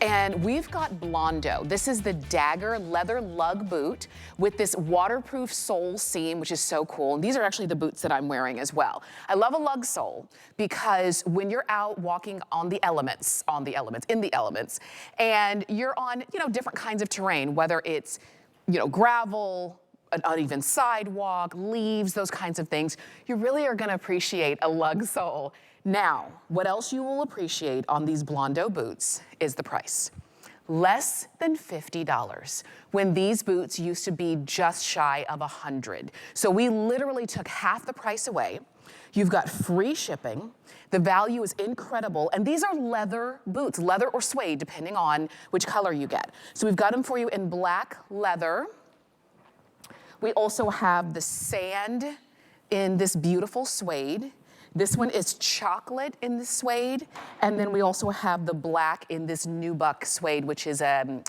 And we've got Blondo. This is the Dagger leather lug boot with this waterproof sole seam, which is so cool. And these are actually the boots that I'm wearing as well. I love a lug sole because when you're out walking on the elements, in the elements, and you're on, different kinds of terrain, whether it's, gravel, an uneven sidewalk, leaves, those kinds of things, you really are gonna appreciate a lug sole. Now, what else you will appreciate on these Blondo boots is the price. Less than $50, when these boots used to be just shy of $100. So we literally took half the price away. You've got free shipping. The value is incredible. And these are leather boots, leather or suede, depending on which color you get. So we've got them for you in black leather. We also have the sand in this beautiful suede. This one is chocolate in the suede, and then we also have the black in this nubuck suede, which is a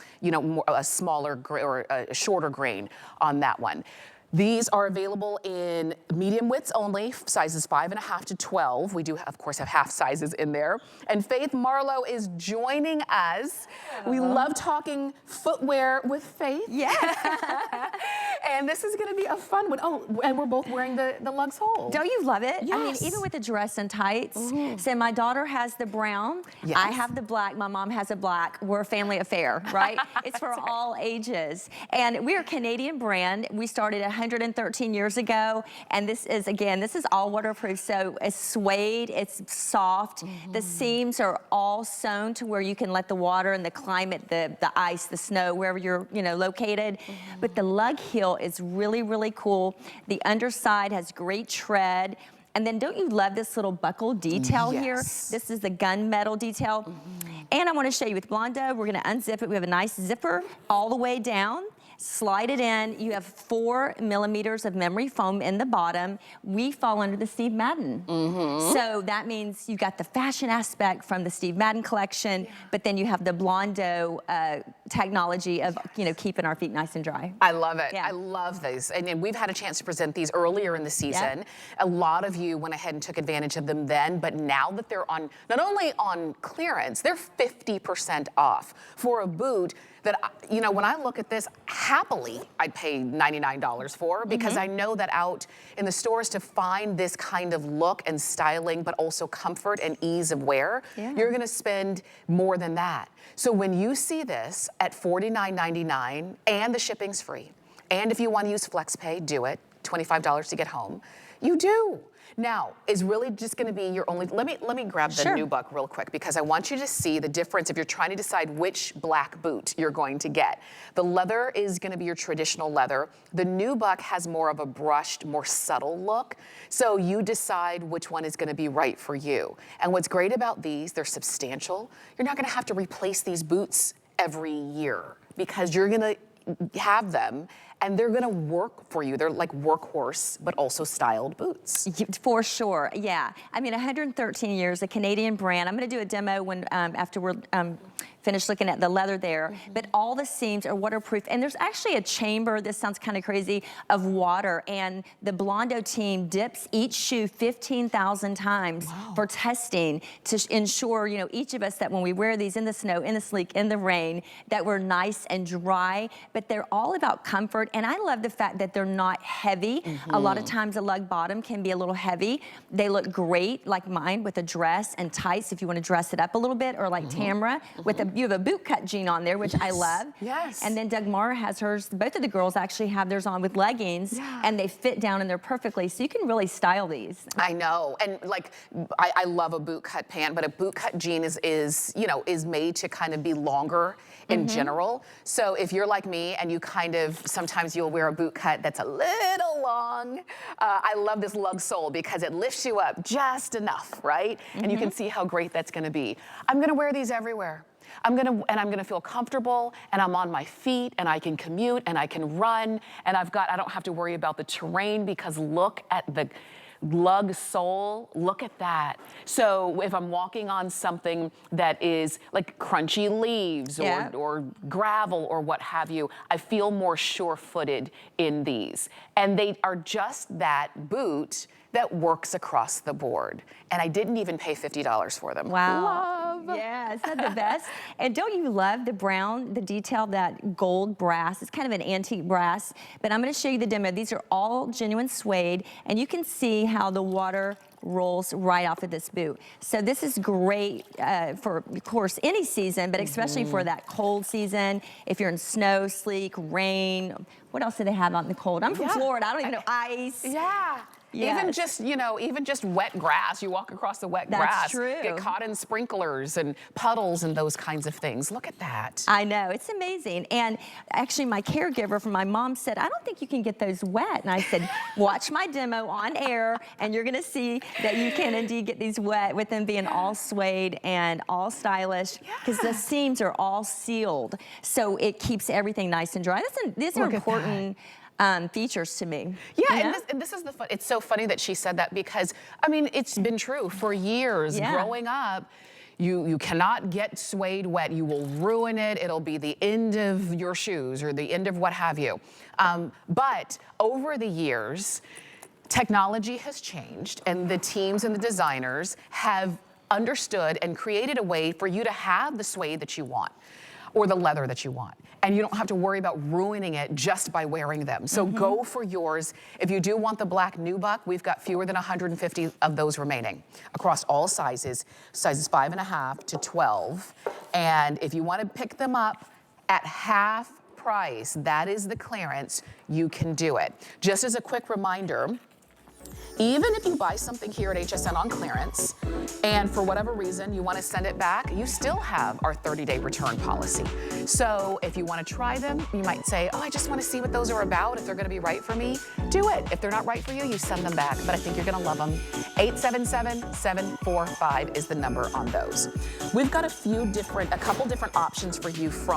smaller or a shorter grain on that one. These are available in medium widths only, sizes 5.5 to 12. We do, of course, have half sizes in there. And Faith Marlowe is joining us. We love talking footwear with Faith. Yeah. And this is going to be a fun one. Oh, and we're both wearing the lug sole. Don't you love it? Yes. I mean, even with the dress and tights. So my daughter has the brown. Yes. I have the black. My mom has a black. We're a family affair, right? It's for all ages. And we're a Canadian brand. We started 113 years ago. And this is, again, this is all waterproof. So it's suede. It's soft. The seams are all sewn to where you can let the water and the climate, the ice, the snow, wherever you're located. But the lug heel is really, really cool. The underside has great tread. And then don't you love this little buckle detail here? This is the gunmetal detail. And I want to show you with Blondo, we're going to unzip it. We have a nice zipper all the way down. Slide it in. You have 4 millimeters of memory foam in the bottom. We fall under the Steve Madden. So that means you got the fashion aspect from the Steve Madden collection, but then you have the Blondo technology of keeping our feet nice and dry. I love it. Yeah. I love these. And we've had a chance to present these earlier in the season. A lot of you went ahead and took advantage of them then, but now that they're on, not only on clearance, they're 50% off for a boot that, when I look at this, happily I'd pay $99 for, because I know that out in the stores to find this kind of look and styling, but also comfort and ease of wear, you're gonna spend more than that. So when you see this at $49.99 and the shipping's free, and if you wanna use FlexPay, do it, $25 to get home, you do. Now, is really just gonna be your only, let me grab the nubuck real quick, because I want you to see the difference if you're trying to decide which black boot you're going to get. The leather is gonna be your traditional leather. The nubuck has more of a brushed, more subtle look. So you decide which one is gonna be right for you. And what's great about these, they're substantial. You're not gonna have to replace these boots every year, because you're gonna have them and they're gonna work for you. They're like workhorse, but also styled boots. For sure, yeah. I mean, 113 years, a Canadian brand. I'm gonna do a demo when after we're finished looking at the leather there, but all the seams are waterproof. And there's actually a chamber, this sounds kind of crazy, of water. And the Blondo team dips each shoe 15,000 times for testing to ensure, each of us that when we wear these in the snow, in the sleet, in the rain, that we're nice and dry, but they're all about comfort. And I love the fact that they're not heavy. A lot of times a lug bottom can be a little heavy. They look great, like mine, with a dress and tights if you want to dress it up a little bit, or like Tamara with you have a boot cut jean on there, which I love. Yes. And then Doug Mara has hers. Both of the girls actually have theirs on with leggings, and they fit down in there perfectly. So you can really style these. I know, and like I love a boot cut pant, but a boot cut jean is made to kind of be longer in general. So if you're like me and you sometimes you'll wear a boot cut that's a little long. I love this lug sole because it lifts you up just enough, right? And you can see how great that's gonna be. I'm gonna wear these everywhere. I'm gonna feel comfortable, and I'm on my feet, and I can commute, and I can run, and I don't have to worry about the terrain, because look at the lug sole, look at that. So if I'm walking on something that is like crunchy leaves or gravel or what have you, I feel more sure-footed in these. And they are just that boot that works across the board. And I didn't even pay $50 for them. Wow. Love. Yeah, isn't that the best? And don't you love the brown, the detail, that gold brass? It's kind of an antique brass, but I'm going to show you the demo. These are all genuine suede, and you can see how the water rolls right off of this boot. So this is great for, of course, any season, but especially for that cold season. If you're in snow, sleek, rain. What else do they have out in the cold? I'm from Florida. I don't even know. Ice. Yeah. Yes. Even just, you know, even just wet grass. You walk across the wet grass. That's true. Get caught in sprinklers and puddles and those kinds of things. Look at that. I know, it's amazing. And actually my caregiver from my mom said, I don't think you can get those wet. And I said, watch my demo on air and you're gonna see that you can indeed get these wet with them being all suede and all stylish, because the seams are all sealed. So it keeps everything nice and dry. These are important features to me. Yeah, and this is the fun. It's so funny that she said that, because I mean, it's been true for years. Growing up, you cannot get suede wet. You will ruin it. It'll be the end of your shoes or the end of what have you. But over the years, technology has changed, and the teams and the designers have understood and created a way for you to have the suede that you want, or the leather that you want. And you don't have to worry about ruining it just by wearing them. So go for yours. If you do want the black nubuck, we've got fewer than 150 of those remaining across all sizes 5.5 to 12. And if you want to pick them up at half price, that is the clearance, you can do it. Just as a quick reminder, even if you buy something here at HSN on clearance, and for whatever reason you want to send it back, you still have our 30-day return policy. So if you want to try them, you might say, oh, I just want to see what those are about, if they're going to be right for me, do it. If they're not right for you, you send them back, but I think you're going to love them. 877-745 is the number on those. We've got a couple different options for you from